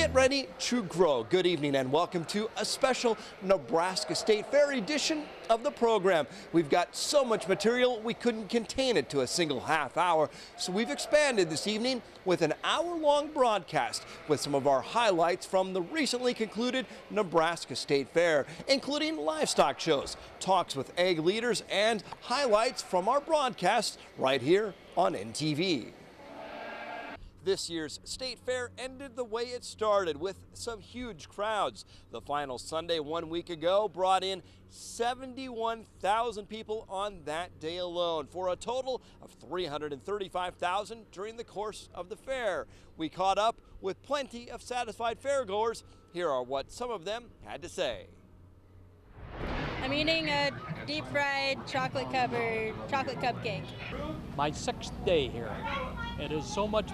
Get ready to grow. Good evening and welcome to a special Nebraska State Fair edition of the program. We've got so much material we couldn't contain it to a single half hour, so we've expanded this evening with an hour-long broadcast with some of our highlights from the recently concluded Nebraska State Fair, including livestock shows, talks with ag leaders, and highlights from our broadcast right here on NTV. This year's State Fair ended the way it started, with some huge crowds. The final Sunday 1 week ago brought in 71,000 people on that day alone, for a total of 335,000 during the course of the fair. We caught up with plenty of satisfied fairgoers. Here are what some of them had to say. I'm eating a deep-fried chocolate-covered chocolate cupcake. My 6th day here. It is so much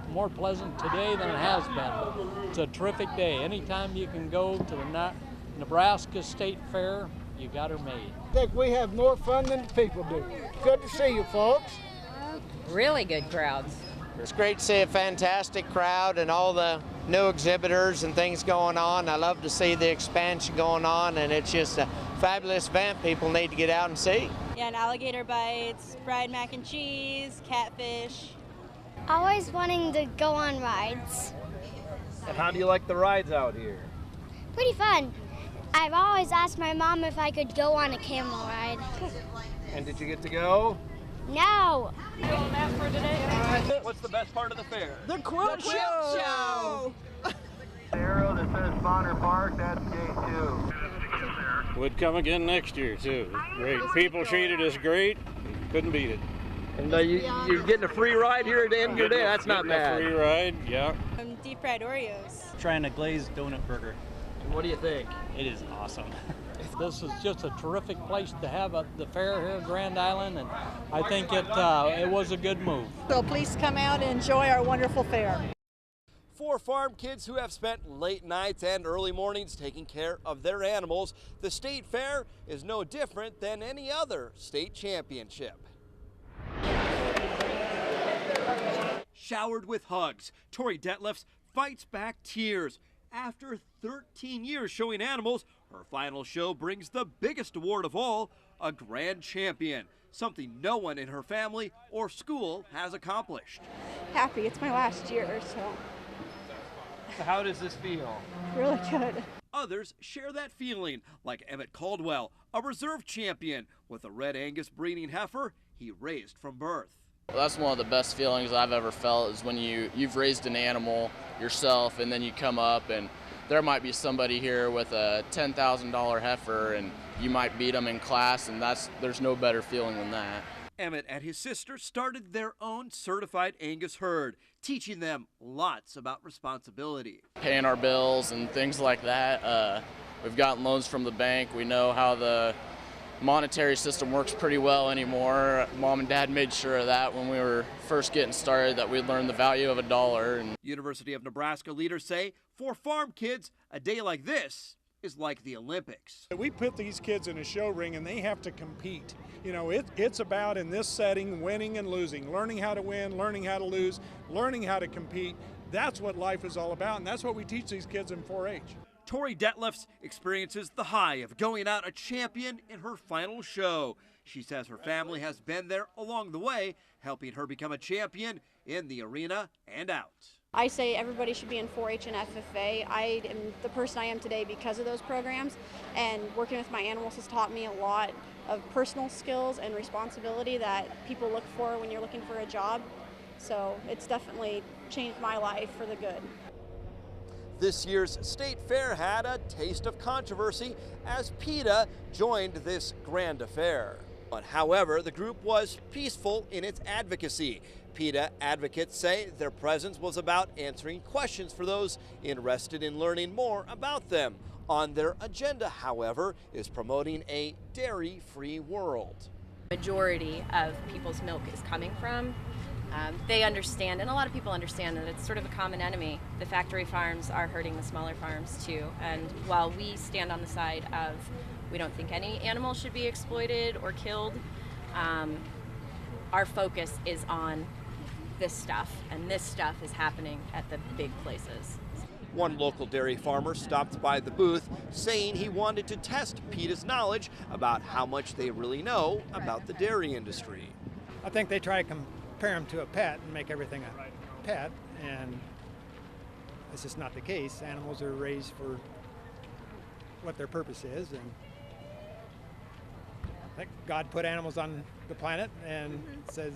more pleasant today than it has been. It's a terrific day. Anytime you can go to the Nebraska State Fair, you got her made. I think we have more fun than the people do. Good to see you folks. Really good crowds. It's great to see a fantastic crowd and all the new exhibitors and things going on. I love to see the expansion going on, and it's just a fabulous event people need to get out and see. Yeah, and alligator bites, fried mac and cheese, catfish. Always wanting to go on rides. And how do you like the rides out here? Pretty fun. I've always asked my mom if I could go on a camel ride. And did you get to go? No. What's the best part of the fair? The quilt show! The arrow that says Bonner Park, that's gate 2. Would come again next year too. Great. People treated us great. Couldn't beat it. And you're getting a free ride here at the end of the day. That's not bad. A free ride, yeah. Deep-fried Oreos. Trying a glazed donut burger. And what do you think? It is awesome. This is just a terrific place to have the fair here at Grand Island, and I think it was a good move. So please come out and enjoy our wonderful fair. For farm kids who have spent late nights and early mornings taking care of their animals, the State Fair is no different than any other state championship. Showered with hugs, Tori Detlefs fights back tears. After 13 years showing animals, her final show brings the biggest award of all, a grand champion, something no one in her family or school has accomplished. Happy, it's my last year, so how does this feel? really good. Others share that feeling, like Emmett Caldwell, a reserve champion with a red Angus breeding heifer he raised from birth. That's one of the best feelings I've ever felt, is when you've raised an animal yourself and then you come up and there might be somebody here with a $10,000 heifer and you might beat them in class, and there's no better feeling than that. Emmett and his sister started their own certified Angus herd, teaching them lots about responsibility. Paying our bills and things like that. We've gotten loans from the bank. We know how the monetary system works pretty well anymore. Mom and Dad made sure of that when we were first getting started, that we'd learn the value of a dollar. And University of Nebraska leaders say for farm kids, a day like this is like the Olympics. We put these kids in a show ring and they have to compete. You know, it's about, in this setting, winning and losing, learning how to win, learning how to lose, learning how to compete. That's what life is all about, and that's what we teach these kids in 4-H. Tori Detlefs experiences the high of going out a champion in her final show. She says her family has been there along the way, helping her become a champion in the arena and out. I say everybody should be in 4-H and FFA. I am the person I am today because of those programs, and working with my animals has taught me a lot of personal skills and responsibility that people look for when you're looking for a job. So it's definitely changed my life for the good. This year's State Fair had a taste of controversy as PETA joined this grand affair. But however, the group was peaceful in its advocacy. PETA advocates say their presence was about answering questions for those interested in learning more about them. On their agenda, however, is promoting a dairy-free world. Majority of people's milk is coming from. They understand, and a lot of people understand, that it's sort of a common enemy. The factory farms are hurting the smaller farms too. And while we stand on the side of we don't think any animal should be exploited or killed, our focus is on this stuff, and this stuff is happening at the big places. One local dairy farmer stopped by the booth saying he wanted to test PETA's knowledge about how much they really know about the dairy industry. I think they try to compare them to a pet and make everything a pet, and this is not the case. Animals are raised for what their purpose is, and I think God put animals on the planet and says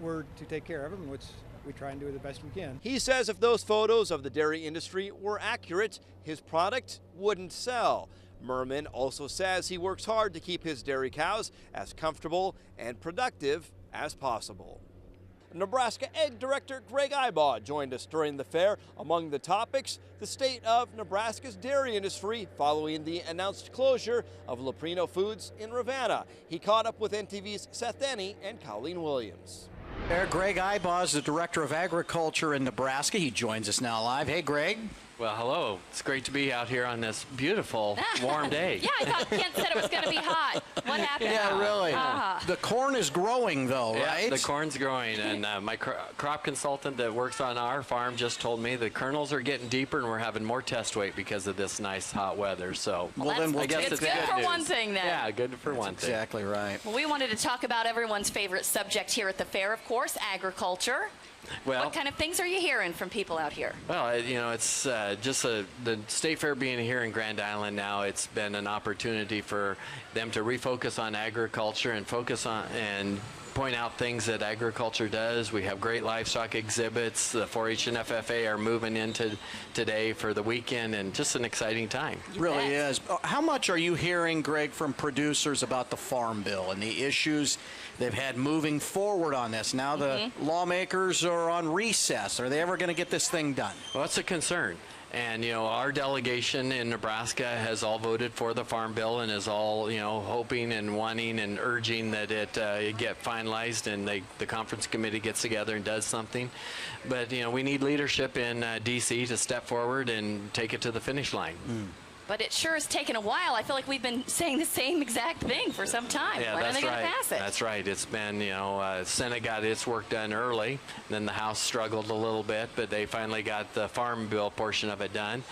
we're to take care of them, which we try and do the best we can. He says if those photos of the dairy industry were accurate, his product wouldn't sell. Merman also says he works hard to keep his dairy cows as comfortable and productive as possible. Nebraska Egg Director Greg Ibaugh joined us during the fair. Among the topics, the state of Nebraska's dairy industry following the announced closure of Leprino Foods in Ravenna. He caught up with NTV's Seth Denny and Colleen Williams. Greg Ibaugh is the Director of Agriculture in Nebraska. He joins us now live. Hey, Greg. Well, hello. It's great to be out here on this beautiful, warm day. Yeah, I thought Kent said it was going to be hot. What happened? Yeah, really. The corn is growing, though, right? Yeah, the corn's growing, and my crop consultant that works on our farm just told me the kernels are getting deeper, and we're having more test weight because of this nice hot weather. So, I guess it's good for news. one thing, then. Yeah, good for one thing. Exactly right. Well, we wanted to talk about everyone's favorite subject here at the fair, of course, agriculture. Well, what kind of things are you hearing from people out here? Well, you know, it's just the State Fair being here in Grand Island now, it's been an opportunity for them to refocus on agriculture and focus on and point out things that agriculture does. We have great livestock exhibits. The 4-H and FFA are moving into today for the weekend, and just an exciting time. It really is. How much are you hearing, Greg, from producers about the Farm Bill and the issues they've had moving forward on this? Now the lawmakers are on recess. Are they ever going to get this thing done? Well, that's a concern. And, you know, our delegation in Nebraska has all voted for the Farm Bill and is all, you know, hoping and wanting and urging that it get finalized and the conference committee gets together and does something. But, you know, we need leadership in D.C. to step forward and take it to the finish line. But it sure has taken a while. I feel like we've been saying the same exact thing for some time. Yeah, when are they going to pass it? That's right. It's been, you know, Senate got its work done early, then the House struggled a little bit, but they finally got the Farm Bill portion of it done.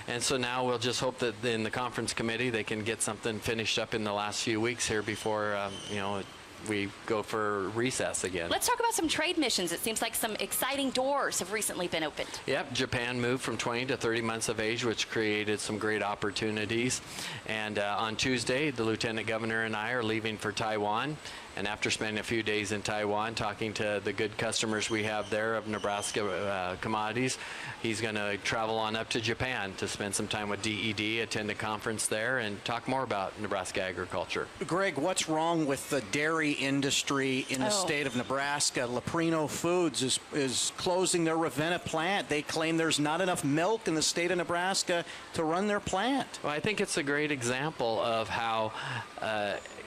And so now we'll just hope that in the conference committee they can get something finished up in the last few weeks here before, you know, we go for recess again. Let's talk about some trade missions. It seems like some exciting doors have recently been opened. Yep, Japan moved from 20 to 30 months of age, which created some great opportunities. And on Tuesday, the Lieutenant Governor and I are leaving for Taiwan. And after spending a few days in Taiwan, talking to the good customers we have there of Nebraska commodities, he's going to travel on up to Japan to spend some time with DED, attend a conference there, and talk more about Nebraska agriculture. Greg, what's wrong with the dairy industry in the state of Nebraska? Leprino Foods is closing their Ravenna plant. They claim there's not enough milk in the state of Nebraska to run their plant. Well, I think it's a great example of how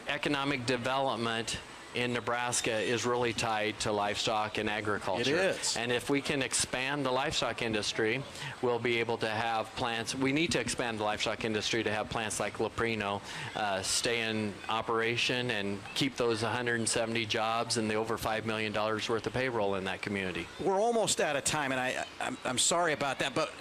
economic development in Nebraska is really tied to livestock and agriculture. It is. And if we can expand the livestock industry, we'll be able to have plants. We need to expand the livestock industry to have plants like Leprino stay in operation and keep those 170 jobs and the over $5 million worth of payroll in that community. We're almost out of time, and I'm sorry about that, but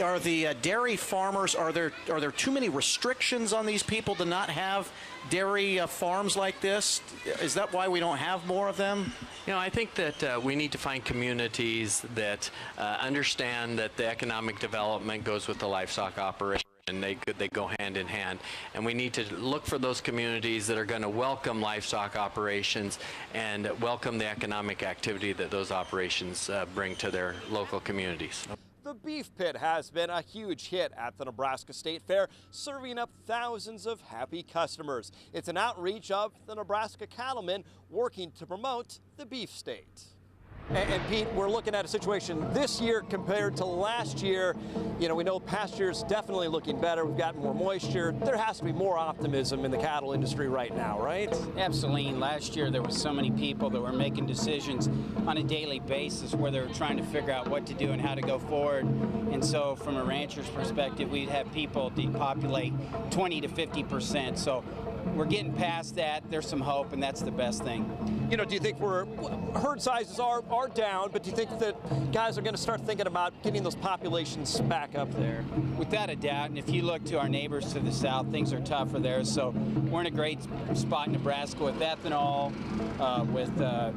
are the dairy farmers, are there too many restrictions on these people to not have dairy farms like this? Is that why we don't have more of them? You know, I think that we need to find communities that understand that the economic development goes with the livestock operation. And they go hand in hand. And we need to look for those communities that are going to welcome livestock operations and welcome the economic activity that those operations bring to their local communities. The Beef Pit has been a huge hit at the Nebraska State Fair, serving up thousands of happy customers. It's an outreach of the Nebraska cattlemen working to promote the beef state. And Pete, we're looking at a situation this year compared to last year. You know, we know past year's definitely looking better. We've got more moisture. There has to be more optimism in the cattle industry right now, right? Absolutely. Last year there was so many people that were making decisions on a daily basis where they were trying to figure out what to do and how to go forward. And so from a rancher's perspective, we'd have people depopulate 20 to 50%. So we're getting past that. There's some hope, and that's the best thing. You know, do you think herd sizes are down, but do you think that guys are going to start thinking about getting those populations back up there? Without a doubt, and if you look to our neighbors to the south, things are tougher there. So we're in a great spot in Nebraska with ethanol,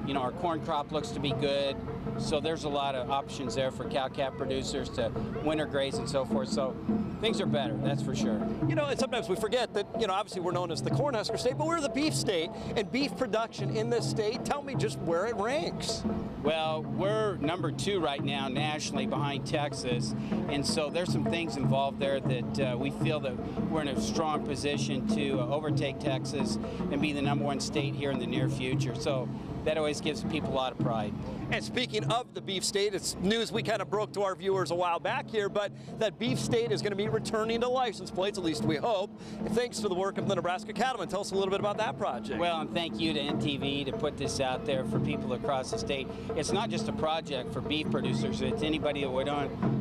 you know, our corn crop looks to be good. So there's a lot of options there for cow-calf producers to winter graze and so forth. So things are better, that's for sure. You know, and sometimes we forget that, you know, obviously we're known as the Cornhusker state, but we're the beef state, and beef production in this state, tell me just where it ranks. Well, we're number 2 right now nationally behind Texas, and so there's some things involved there that we feel that we're in a strong position to overtake Texas and be the number 1 state here in the near future. So that always gives people a lot of pride. And speaking of the beef state, it's news we kind of broke to our viewers a while back here, but that beef state is going to be returning to license plates, at least we hope, thanks to the work of the Nebraska Cattlemen. Tell us a little bit about that project. Well, and thank you to NTV to put this out there for people across the state. It's not just a project for beef producers, it's anybody that would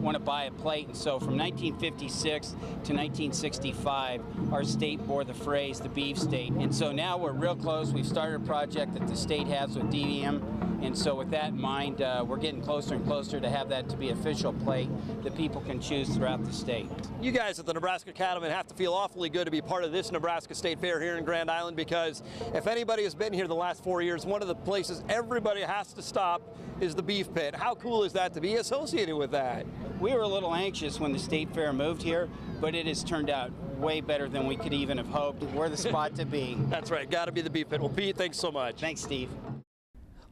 want to buy a plate. And so from 1956 to 1965, our state bore the phrase, the beef state. And so now we're real close. We've started a project that the state has with DVM. And so with that in mind, we're getting closer and closer to have that to be official plate that people can choose throughout the state. You guys at the Nebraska Cattlemen have to feel awfully good to be part of this Nebraska State Fair here in Grand Island, because if anybody has been here the last 4 years, one of the places everybody has to stop is the beef pit. How cool is that to be associated with that? We were a little anxious when the State Fair moved here, but it has turned out way better than we could even have hoped. We're the spot to be. That's right, got to be the beef pit. Well, Pete, thanks so much. Thanks, Steve.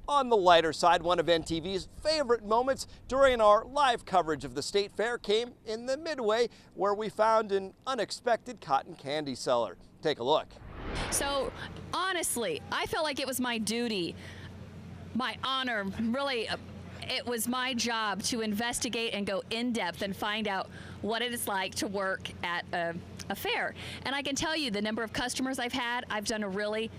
On the lighter side, one of NTV's favorite moments during our live coverage of the State Fair came in the Midway, where we found an unexpected cotton candy seller. Take a look. So, honestly, I felt like it was my duty, my honor, really, it was my job to investigate and go in depth and find out what it is like to work at a fair. And I can tell you the number of customers I've had, I've done a really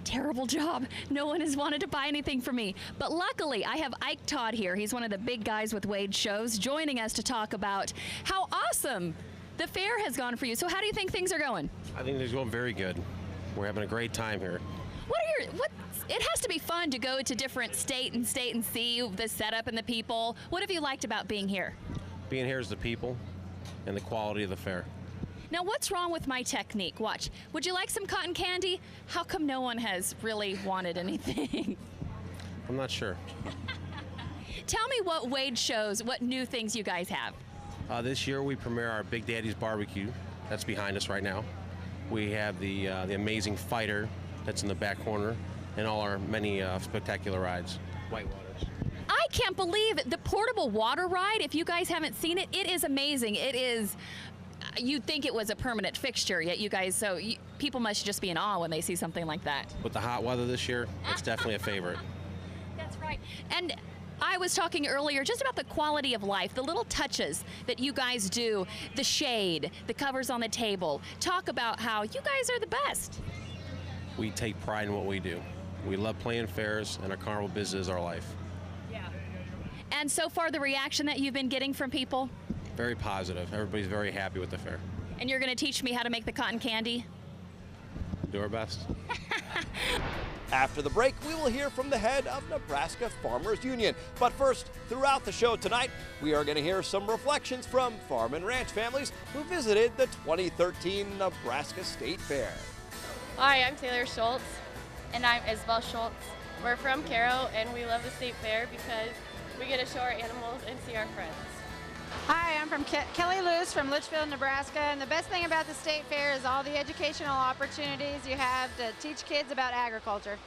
terrible job. No one has wanted to buy anything from me. But luckily, I have Ike Todd here. He's one of the big guys with Wade Shows, joining us to talk about how awesome the fair has gone for you. So how do you think things are going? I think they're going very good. We're having a great time here. It has to be fun to go to different state and see the setup and the people. What have you liked about being here? Being here is the people and the quality of the fair. Now, what's wrong with my technique? Watch. Would you like some cotton candy? How come no one has really wanted anything? I'm not sure. Tell me what Wade shows, what new things you guys have. This year we premiere our Big Daddy's Barbecue. That's behind us right now. We have the Amazing Fighter that's in the back corner, and all our many spectacular rides. Whitewaters. I can't believe it. The portable water ride, if you guys haven't seen it, it is amazing. It is... You'd think it was a permanent fixture, yet you guys, people must just be in awe when they see something like that. With the hot weather this year, it's definitely a favorite. That's right. And I was talking earlier just about the quality of life, the little touches that you guys do, the shade, the covers on the table. Talk about how you guys are the best. We take pride in what we do. We love playing fairs, and our carnival business is our life. Yeah. And so far, the reaction that you've been getting from people? Very positive. Everybody's very happy with the fair. And you're going to teach me how to make the cotton candy? Do our best. After the break, we will hear from the head of Nebraska Farmers Union. But first, throughout the show tonight, we are going to hear some reflections from farm and ranch families who visited the 2013 Nebraska State Fair. Hi, I'm Taylor Schultz. And I'm Isabel Schultz. We're from Caro, and we love the State Fair because we get to show our animals and see our friends. Hi, I'm from Kelly Lewis from Litchfield, Nebraska, and the best thing about the State Fair is all the educational opportunities you have to teach kids about agriculture.